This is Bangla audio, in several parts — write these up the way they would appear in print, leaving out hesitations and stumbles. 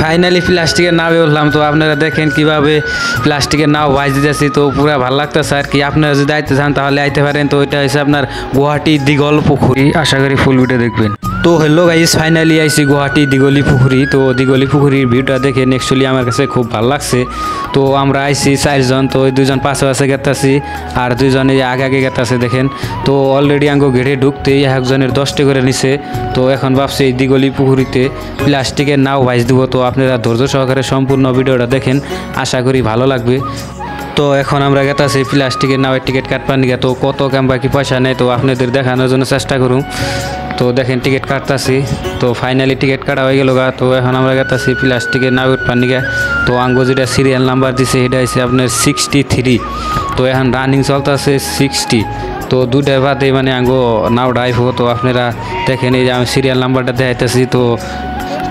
ফাইনালি প্লাস্টিকের নাওয়ে উঠলাম। তো আপনারা দেখেন কিভাবে প্লাস্টিকের নাও ভাইজ দিতেছি, তো পুরো ভালো লাগতেছে আর কি। আপনারা যদি আইতে চান তাহলে আইতে পারেন। তো এটা হচ্ছে আপনার গুয়াহাটি দিঘল পুকুরি, আশা করি ফুল ভিডিও দেখবেন। তো হ্যালো গাইস, ফাইনালি আইসি গুয়াহাটি দিঘলি পুকুরি। তো দিঘলি পুকুরির ভিউটা দেখে অ্যাকচুয়ালি আমার কাছে খুব ভালো লাগছে। তো আমরা আইসি 4 জন, তো ওই 2 জন পাশে পাশে গেতাছি আর 2 জন আগে আগে গেতাছে দেখেন। তো অলরেডি আঙ্গো ঘেরে ঢুকতেই একজনের 10টা করে নিছে। তো এখন ভাবছি এই দিঘলি পুকুরিতে প্লাস্টিকের নাও ভাইজ দিব। তো আপনারা ধৈর্য সহকারে সম্পূর্ণ ভিডিওটা দেখেন, আশা করি ভালো লাগবে। তো এখন আমরা গেতাছি প্লাস্টিকের নাওয়ের টিকিট কাটবার নিয়ে। তো কত কাম্বা কি পয়সা নেই তো আপনাদের দেখানোর জন্য চেষ্টা করুন। তো দেখেন টিকিট কাটতাছি, তো ফাইনালি টিকিট কাটা হয়ে গেল গা। তো এখন আমরা গেতাছি প্লাস্টিকের নাও উঠবার নিয়ে। তো আঙ্গো যেটা সিরিয়াল নাম্বার দিছে সেটা হচ্ছে আপনার 63। তো এখন রানিং চলতেছে 60। তো 2টার বাদে মানে আঙ্গো নাও ড্রাইভ হো। তো আপনারা দেখেন এই যে আমি সিরিয়াল নাম্বারটা দেখাইতেছি। তো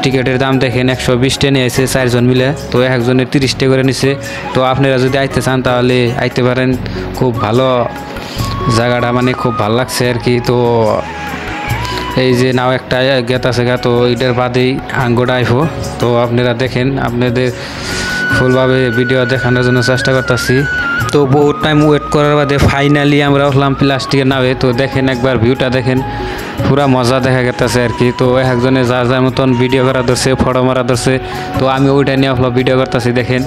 টিকিটের দাম দেখেন 120 টা নিয়ে আসছে 4 জন মিলে। তো একজনের 30 টা করে নিছে। তো আপনারা যদি আইতে চান তাহলে আইতে পারেন, খুব ভালো জায়গাটা, মানে খুব ভালো লাগছে আর কি। তো এই যে নাও একটা গেত আছে গা, তো এটার বাদেই আঙ্গোটা আইফো। তো আপনারা দেখেন, আপনাদের ফুলভাবে ভিডিও দেখানোর জন্য চেষ্টা করতেছি। তো বহুত টাইম ওয়েট করার বাদে ফাইনালি আমরা উঠলাম প্লাস্টিকের নাওয়ে। তো দেখেন একবার ভিউটা দেখেন, পুরা মজা দেখা গেছে আর কি। তো একজনে যার যার মতন ভিডিও করা ধরছে, ফটো মারা ধরছে। তো আমি ওইটা নিয়ে ভিডিও করতেছি দেখেন।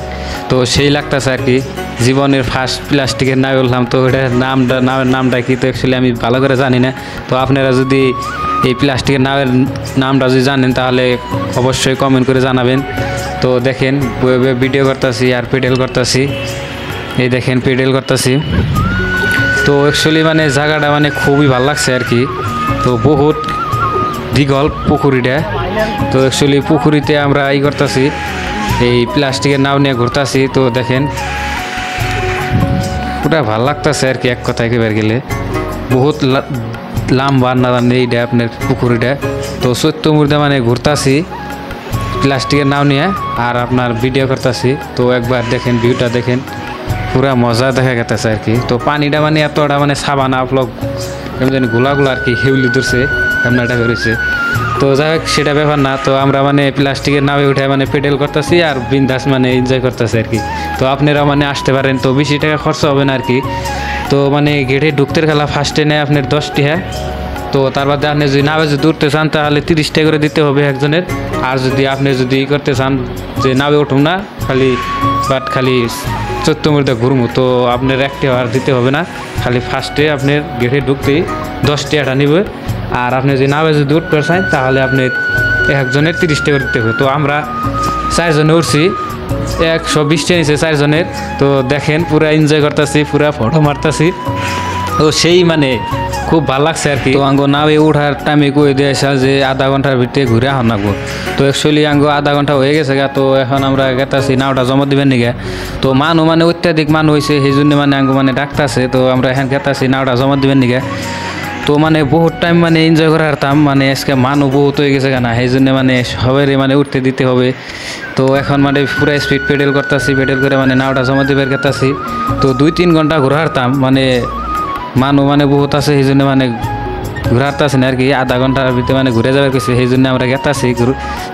তো সেই লাগতেছে আর কি, জীবনের ফার্স্ট প্লাস্টিকের নাওয়ে উঠলাম। তো ওইটার নামের নামটা কি, তো অ্যাকচুয়ালি আমি ভালো করে জানি না। তো আপনারা যদি এই প্লাস্টিকের নাওয়ের নামটা যদি জানেন তাহলে অবশ্যই কমেন্ট করে জানাবেন। তো দেখেন ভিডিও করতেছি আর পেডেল করতেছি, এই দেখেন পেডেল করতেছি। তো অ্যাকচুয়ালি মানে জায়গাটা মানে খুবই ভালো লাগছে আর কি। তো বহুত দিঘল পুকুরিটা। তো অ্যাকচুয়ালি পুকুরিতে আমরা করতেছি, এই প্লাস্টিকের নাও নিয়ে ঘুরতেছি। তো দেখেন পুরা ভালো লাগতেছে আর কি, এক কথায় একেবারে গেলে। বহুত লম্বা না এইটা আপনার পুকুরিটা। তো চৈত্যমূর্তি মানে ঘুরতেছি প্লাস্টিকের নাও নিয়ে আর আপনার ভিডিও করতেছি। তো একবার দেখেন ভিউটা দেখেন, পুরা মজা দেখা গেছে আর কি। তো পানিটা মানে এতটা মানে সাবানা আপলক এমনি গোলাগুলো আর কি, হেউলি ধরছে এমনাটা বেরোচ্ছে। তো যাই হোক সেটা ব্যাপার না। তো আমরা মানে প্লাস্টিকের নামে উঠে মানে পেডেল করতেছি আর বিন্দাস মানে এনজয় করতেছি আর কি। তো আপনারা মানে আসতে পারেন, তো বেশি টাকা খরচ হবে না আর কি। তো মানে গেটে ঢুকতে খেলা ফার্স্টে নেয় আপনার 10 টাকা। তো তার বাদে আপনি যদি নাবে যদি উঠতে চান তাহলে 30 টাকা করে দিতে হবে একজনের। আর যদি আপনি যদি করতে চান যে নাবে উঠুন না, খালি চৈত্যমূর্তি ঘুরমু, তো আপনার 1 টাকা আর দিতে হবে না। খালি ফার্স্টে আপনার গেটে ঢুকতেই 10 টাকাটা নিবে। আর আপনি যদি নাবে যদি উঠতে চান তাহলে আপনি একজনের 30 টাকা দিতে হবে। তো আমরা 4 জনে উঠছি, 120 টাকা নিচ্ছে 4 জনের। তো দেখেন পুরা এনজয় করতেছি, পুরা ফটো মারতেছি। তো সেই মানে খুব ভালো লাগছে আর কি। তো আঙ্গো নাওয়ে উঠার টাইমে কয়ে দিয়েছে যে আধা ঘন্টার ভিতরে ঘুরে আহ নাগবো। তো অ্যাকচুয়ালি আঙ্গো আধা ঘন্টা হয়ে গেছে গা। তো এখন আমরা গেতাছি নাওটা জমা দিবেন নিগে। তো মানুষ মানে অত্যাধিক মানুষ হয়েছে, সেই জন্য মানে আঙ্গো মানে ডাকতেছে। তো আমরা এখন গেতাছি নাওটা জমা দিবেন নিগে। তো মানে বহুত টাইম মানে এনজয় করে হারতাম, মানে আজকে মানুষ বহুত হয়ে গেছে কেনা, সেই জন্য মানে সবাই মানে উঠতে দিতে হবে। তো এখন মানে পুরো স্পিড পেডেল করতেছি, পেডেল করে মানে নাওটা জমা দিবার গেতাছি। তো 2-3 ঘন্টা ঘুরে হারতাম, মানে মানুষ মানে বহুত আছে, সেই জন্য মানে ঘুরাতে আসেন আর কি। আধা ঘন্টার ভিতরে মানে ঘুরে যাবে কিছু, সেই জন্য আমরা গেতাছি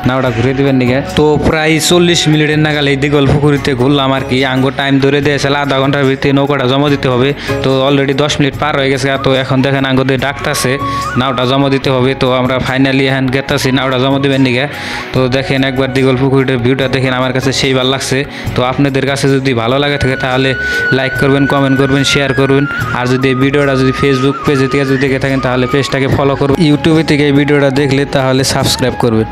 নাওটা ঘুরে দিবেন নিগে। তো প্রায় 40 মিনিটের নাগাল এই দিঘল পুকুরিতে ঘুরলাম আর কি। আঙ্গো টাইম ধরে দিয়েছিল আধা ঘন্টার ভিতরে নৌকাটা জমা দিতে হবে। তো অলরেডি 10 মিনিট পার হয়ে গেছে। তো এখন দেখেন আঙ্গো দিয়ে ডাকতেছে নাওটা জমা দিতে হবে। তো আমরা ফাইনালি এখন গেতাছি নাওটা জমা দিবেন নিগে। তো দেখেন একবার দিঘল পুকুরিটার ভিউটা দেখেন, আমার কাছে সেই ভালো লাগছে। তো আপনাদের কাছে যদি ভালো লাগে থাকে তাহলে লাইক করবেন, কমেন্ট করবেন, শেয়ার করবেন। আর যদি এই ভিডিওটা যদি ফেসবুক পেজে থেকে যদি দেখে থাকেন তাহলে পেজটাকে ফলো করবেন। ইউটিউবে থেকে এই ভিডিওটা দেখলে তাহলে সাবস্ক্রাইব করবেন।